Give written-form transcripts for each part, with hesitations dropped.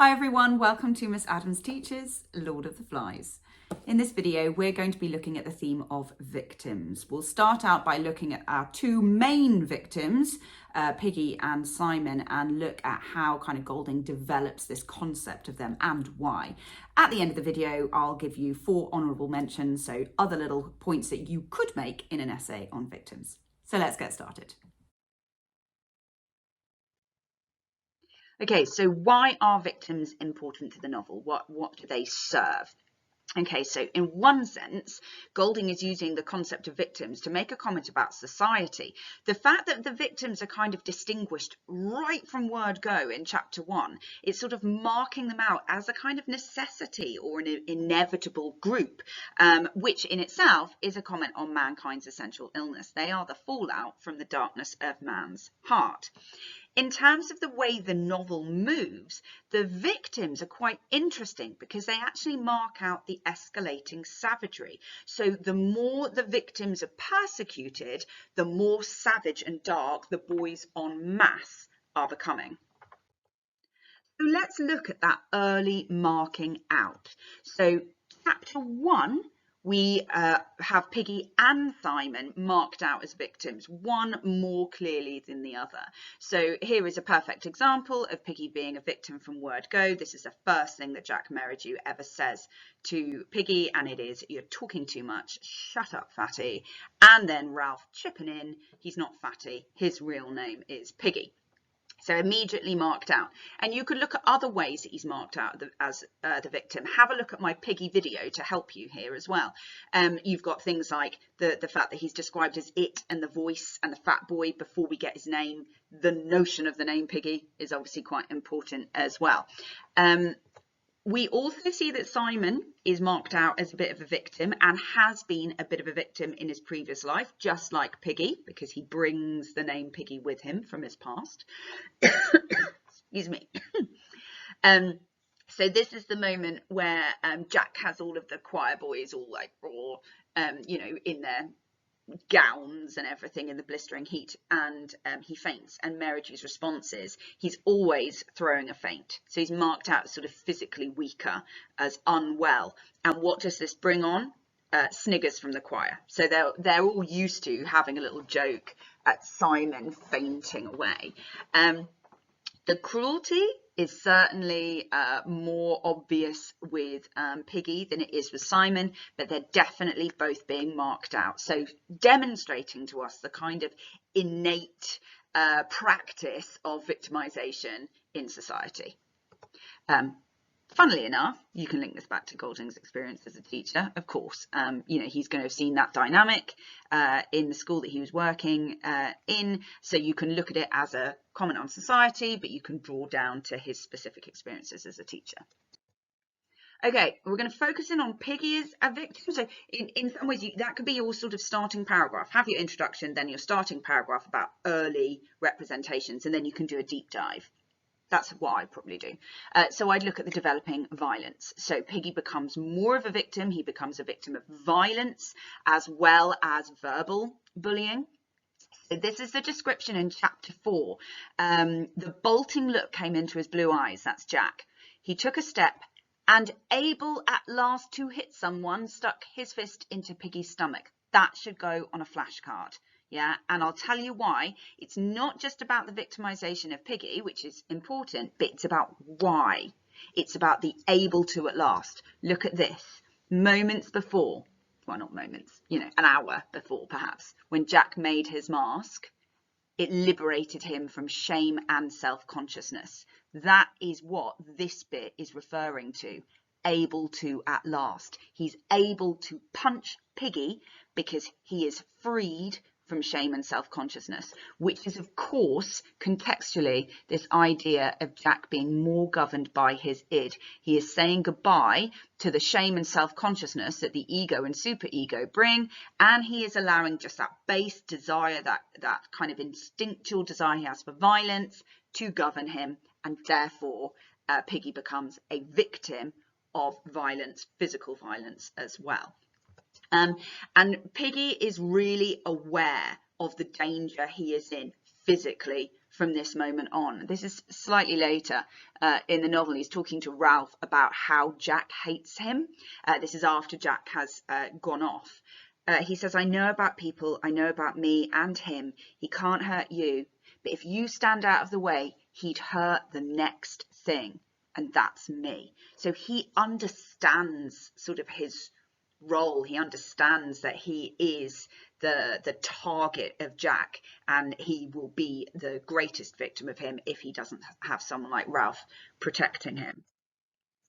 Hi everyone, welcome to Miss Adams Teaches Lord of the Flies. In this video, we're going to be looking at the theme of victims. We'll start out by looking at our two main victims, Piggy and Simon, and look at how kind of Golding develops this concept of them and why. At the end of the video, I'll give you 4 honourable mentions, so other little points that you could make in an essay on victims. So let's get started. Okay, so why are victims important to the novel? What do they serve? Okay, so in one sense, Golding is using the concept of victims to make a comment about society. The fact that the victims are kind of distinguished right from word go in chapter 1, it's sort of marking them out as a kind of necessity or an inevitable group, which in itself is a comment on mankind's essential illness. They are the fallout from the darkness of man's heart. In terms of the way the novel moves, the victims are quite interesting because they actually mark out the escalating savagery. So the more the victims are persecuted, the more savage and dark the boys en masse are becoming. So let's look at that early marking out. So chapter 1, we have Piggy and Simon marked out as victims, one more clearly than the other. So here is a perfect example of Piggy being a victim from word go. This is the first thing that Jack Merridew ever says to Piggy, and it is, "You're talking too much, shut up, fatty." And then Ralph chipping in, he's not fatty, his real name is Piggy. So immediately marked out. And you could look at other ways that he's marked out as the victim. Have a look at my Piggy video to help you here as well. You've got things like the fact that he's described as it and the voice and the fat boy before we get his name. The notion of the name Piggy is obviously quite important as well. We also see that Simon is marked out as a bit of a victim and has been a bit of a victim in his previous life, just like Piggy, because he brings the name Piggy with him from his past. Excuse me. So this is the moment where Jack has all of the choir boys all like raw, in their gowns and everything in the blistering heat, and he faints, and Merridew's response is he's always throwing a faint. So he's marked out as sort of physically weaker, as unwell. And what does this bring on? Sniggers from the choir. So they're all used to having a little joke at Simon fainting away. The cruelty is certainly more obvious with Piggy than it is with Simon, but they're definitely both being marked out. So demonstrating to us the kind of innate practice of victimization in society. Funnily enough, you can link this back to Golding's experience as a teacher, of course. He's going to have seen that dynamic in the school that he was working in. So you can look at it as a comment on society, but you can draw down to his specific experiences as a teacher. Okay, we're going to focus in on Piggy as a victim. So in some ways, that could be your sort of starting paragraph. Have your introduction, then your starting paragraph about early representations, and then you can do a deep dive. That's what I'd probably do. So I'd look at the developing violence. So Piggy becomes more of a victim. He becomes a victim of violence as well as verbal bullying. So this is the description in chapter 4. The bolting look came into his blue eyes. That's Jack. He took a step and, able at last to hit someone, stuck his fist into Piggy's stomach. That should go on a flashcard. Yeah, and I'll tell you why. It's not just about the victimization of Piggy, which is important, but it's about why. It's about the able to at last. Look at this. Moments before, well, not moments, an hour before perhaps, when Jack made his mask, it liberated him from shame and self-consciousness. That is what this bit is referring to. Able to at last. He's able to punch Piggy because he is freed from shame and self-consciousness, which is, of course, contextually, this idea of Jack being more governed by his id. He is saying goodbye to the shame and self-consciousness that the ego and superego bring, and he is allowing just that base desire, that kind of instinctual desire he has for violence to govern him, and therefore Piggy becomes a victim of violence, physical violence as well. And Piggy is really aware of the danger he is in physically from this moment on. This is slightly later in the novel. He's talking to Ralph about how Jack hates him. This is after Jack has gone off. He says, I know about people, I know about me and him. He can't hurt you, but if you stand out of the way, he'd hurt the next thing, and that's me. So he understands sort of his role. He understands that he is the target of Jack, and he will be the greatest victim of him if he doesn't have someone like Ralph protecting him.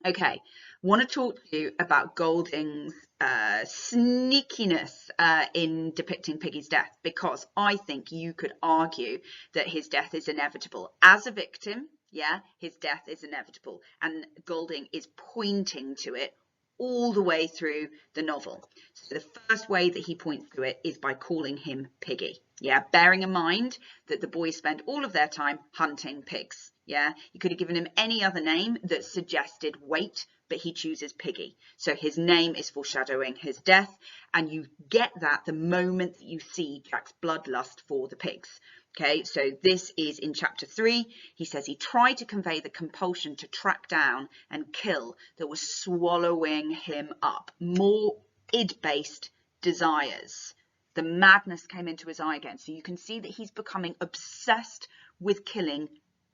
Okay, want to talk to you about Golding's sneakiness in depicting Piggy's death, because I think you could argue that his death is inevitable. As a victim, yeah, his death is inevitable, and Golding is pointing to it all the way through the novel. So the first way that he points to it is by calling him Piggy. Yeah, bearing in mind that the boys spend all of their time hunting pigs. Yeah, you could have given him any other name that suggested weight, but he chooses Piggy. So his name is foreshadowing his death, and you get that the moment that you see Jack's bloodlust for the pigs. Okay, so this is in chapter 3. He says he tried to convey the compulsion to track down and kill that was swallowing him up. More id-based desires. The madness came into his eye again. So you can see that he's becoming obsessed with killing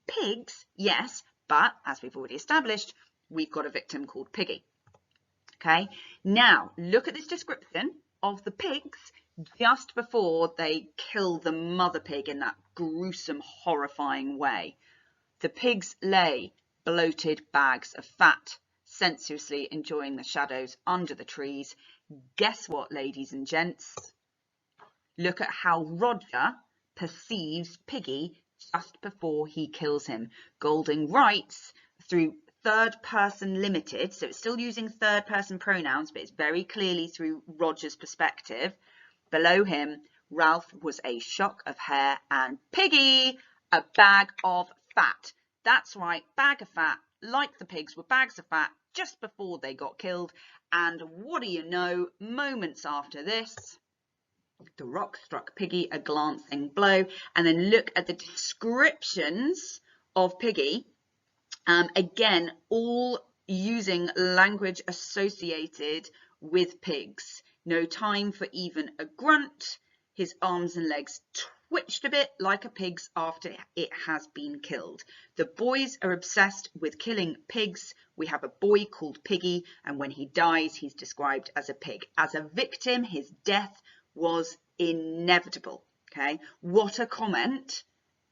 pigs, yes, but as we've already established, we've got a victim called Piggy. Okay, now look at this description of the pigs just before they kill the mother pig in that gruesome, horrifying way. The pigs lay bloated bags of fat, sensuously enjoying the shadows under the trees. Guess what, ladies and gents? Look at how Roger perceives Piggy just before he kills him. Golding writes through third person limited, so it's still using third person pronouns, but it's very clearly through Roger's perspective. Below him, Ralph was a shock of hair and Piggy a bag of fat. That's right, bag of fat, like the pigs were bags of fat just before they got killed. And what do you know, moments after this, the rock struck Piggy a glancing blow. And then look at the descriptions of Piggy. Again, all using language associated with pigs. No time for even a grunt. His arms and legs twitched a bit like a pig's after it has been killed. The boys are obsessed with killing pigs. We have a boy called Piggy, and when he dies, he's described as a pig. As a victim, his death was inevitable. Okay, what a comment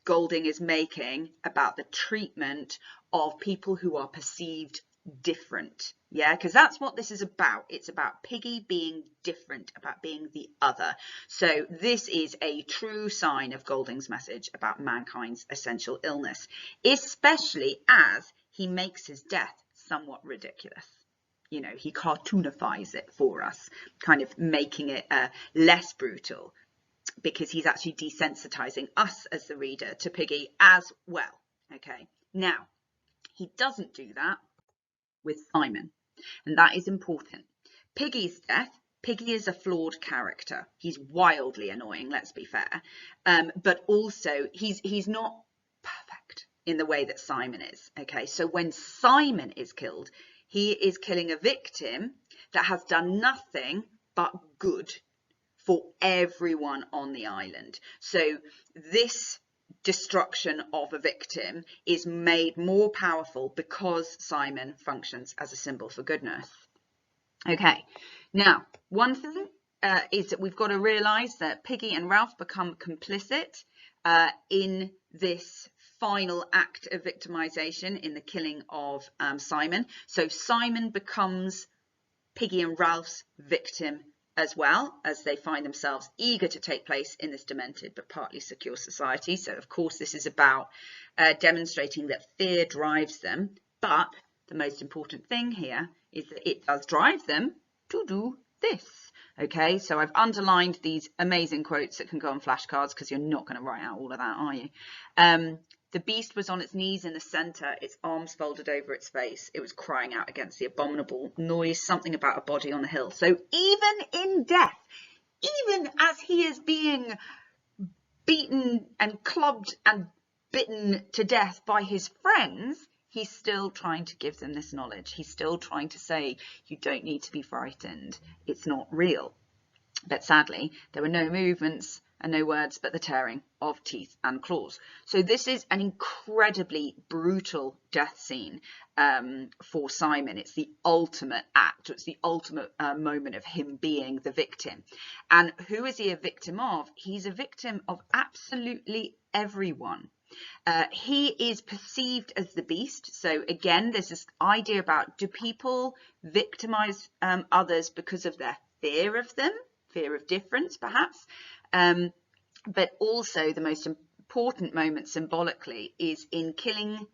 Golding is making about the treatment of people who are perceived different. Yeah, because that's what this is about. It's about Piggy being different, about being the other. So this is a true sign of Golding's message about mankind's essential illness, especially as he makes his death somewhat ridiculous. You know, he cartoonifies it for us, kind of making it less brutal, because he's actually desensitizing us as the reader to Piggy as well. Okay, now he doesn't do that with Simon, and that is important. Piggy's death, Piggy is a flawed character. He's wildly annoying, let's be fair, but also he's not perfect in the way that Simon is. Okay, so when Simon is killed, he is killing a victim that has done nothing but good for everyone on the island. So this destruction of a victim is made more powerful because Simon functions as a symbol for goodness. Okay, now one thing is that we've got to realise that Piggy and Ralph become complicit in this final act of victimisation, in the killing of Simon. So Simon becomes Piggy and Ralph's victim as well, as they find themselves eager to take place in this demented but partly secure society. So of course this is about demonstrating that fear drives them, but the most important thing here is that it does drive them to do this. Okay, so I've underlined these amazing quotes that can go on flashcards, because you're not going to write out all of that, are you? The beast was on its knees in the centre, its arms folded over its face. It was crying out against the abominable noise, something about a body on the hill. So even in death, even as he is being beaten and clubbed and bitten to death by his friends, he's still trying to give them this knowledge. He's still trying to say, you don't need to be frightened. It's not real. But sadly, there were no movements and no words but the tearing of teeth and claws. So this is an incredibly brutal death scene for Simon. It's the ultimate act. It's the ultimate moment of him being the victim. And who is he a victim of? He's a victim of absolutely everyone. He is perceived as the beast. So again, there's this idea about, do people victimize others because of their fear of them? Fear of difference, perhaps, but also the most important moment symbolically is in killing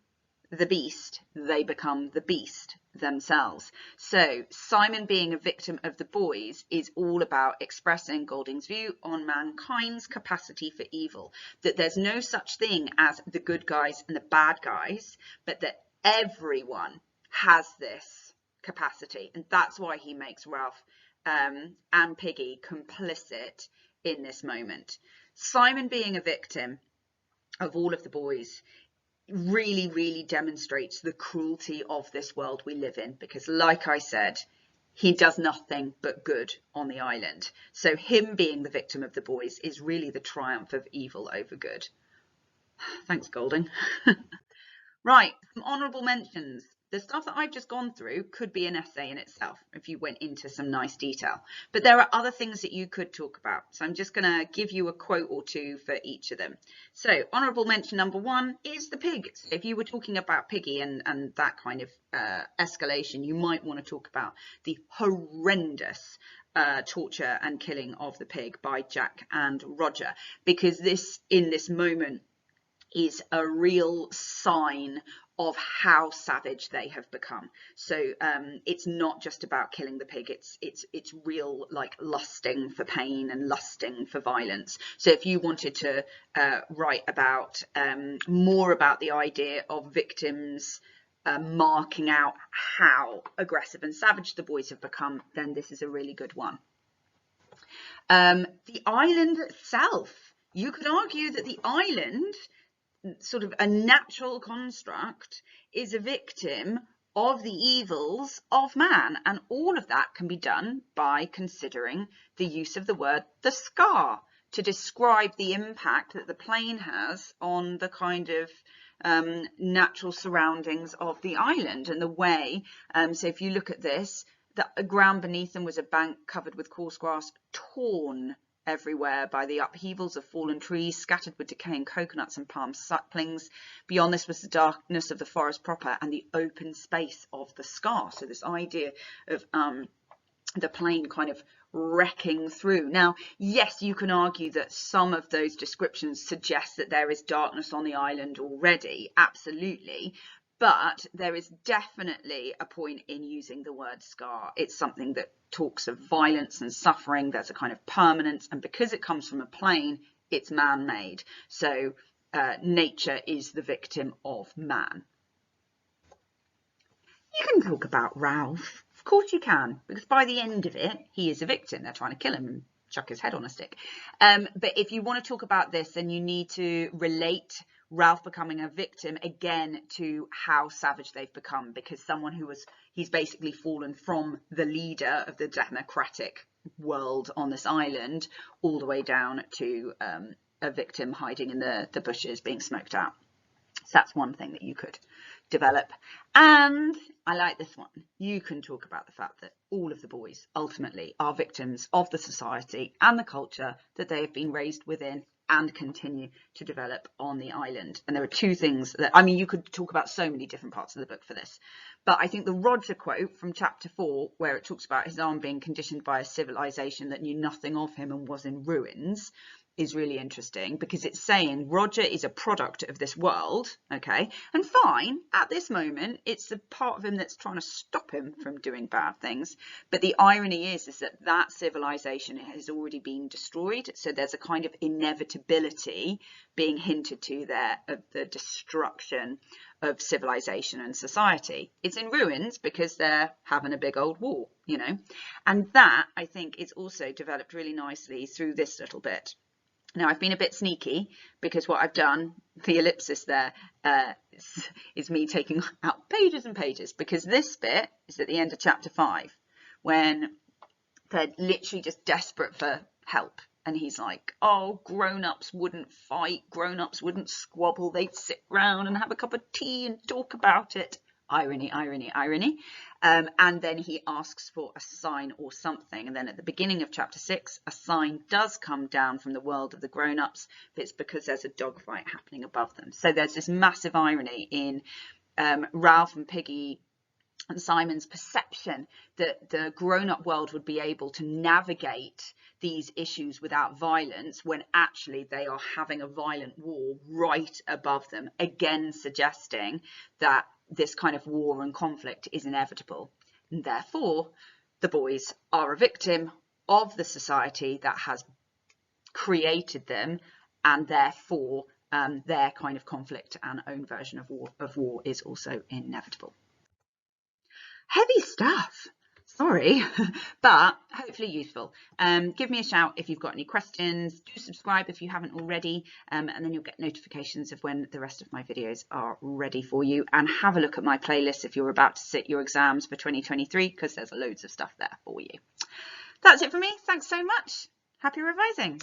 the beast, they become the beast themselves. So Simon being a victim of the boys is all about expressing Golding's view on mankind's capacity for evil, that there's no such thing as the good guys and the bad guys, but that everyone has this capacity, and that's why he makes Ralph and Piggy complicit in this moment. Simon being a victim of all of the boys really, really demonstrates the cruelty of this world we live in, because like I said, he does nothing but good on the island. So him being the victim of the boys is really the triumph of evil over good. Thanks, Golding. Right, some honourable mentions. The stuff that I've just gone through could be an essay in itself if you went into some nice detail. But there are other things that you could talk about. So I'm just going to give you a quote or two for each of them. So honourable mention number 1 is the pig. So if you were talking about Piggy and that kind of escalation, you might want to talk about the horrendous torture and killing of the pig by Jack and Roger, because this, in this moment, is a real sign of how savage they have become. So it's not just about killing the pig, it's real, like, lusting for pain and lusting for violence. So if you wanted to write about more about the idea of victims marking out how aggressive and savage the boys have become, then this is a really good one. The island itself, you could argue that the island, sort of a natural construct, is a victim of the evils of man, and all of that can be done by considering the use of the word the scar to describe the impact that the plane has on the kind of natural surroundings of the island and the way, so if you look at this, the ground beneath them was a bank covered with coarse grass, torn everywhere by the upheavals of fallen trees, scattered with decaying coconuts and palm saplings. Beyond this was the darkness of the forest proper and the open space of the scar. So this idea of the plane kind of wrecking through. Now, yes, you can argue that some of those descriptions suggest that there is darkness on the island already, absolutely. But there is definitely a point in using the word scar. It's something that talks of violence and suffering. There's a kind of permanence, and because it comes from a plane, it's man-made. So nature is the victim of man. You can talk about Ralph. Of course you can, because by the end of it, he is a victim. They're trying to kill him and chuck his head on a stick. But if you want to talk about this, then you need to relate Ralph becoming a victim again to how savage they've become, because he's basically fallen from the leader of the democratic world on this island all the way down to a victim hiding in the bushes being smoked out. So that's one thing that you could develop. And I like this one. You can talk about the fact that all of the boys ultimately are victims of the society and the culture that they have been raised within and continue to develop on the island. And there are two things that, I mean, you could talk about so many different parts of the book for this, but I think the Roger quote from chapter 4, where it talks about his arm being conditioned by a civilization that knew nothing of him and was in ruins, is really interesting, because it's saying Roger is a product of this world, okay, and fine, at this moment it's the part of him that's trying to stop him from doing bad things, but the irony is that civilization has already been destroyed. So there's a kind of inevitability being hinted to there of the destruction of civilization and society. It's in ruins because they're having a big old war, you know, and that I think is also developed really nicely through this little bit. Now, I've been a bit sneaky because what I've done, the ellipsis there, is me taking out pages and pages, because this bit is at the end of chapter 5 when they're literally just desperate for help. And he's like, oh, grown-ups wouldn't fight, grown-ups wouldn't squabble, they'd sit round and have a cup of tea and talk about it. Irony, irony, irony. And then he asks for a sign or something. And then at the beginning of chapter 6, a sign does come down from the world of the grown-ups, but it's because there's a dogfight happening above them. So there's this massive irony in Ralph and Piggy and Simon's perception that the grown-up world would be able to navigate these issues without violence, when actually they are having a violent war right above them, again suggesting that this kind of war and conflict is inevitable. And therefore, the boys are a victim of the society that has created them, and therefore their kind of conflict and own version of war is also inevitable. Heavy stuff, sorry, but hopefully useful. Give me a shout if you've got any questions. Do subscribe if you haven't already, and then you'll get notifications of when the rest of my videos are ready for you. And have a look at my playlist if you're about to sit your exams for 2023, because there's loads of stuff there for you. That's it for me. Thanks so much. Happy revising.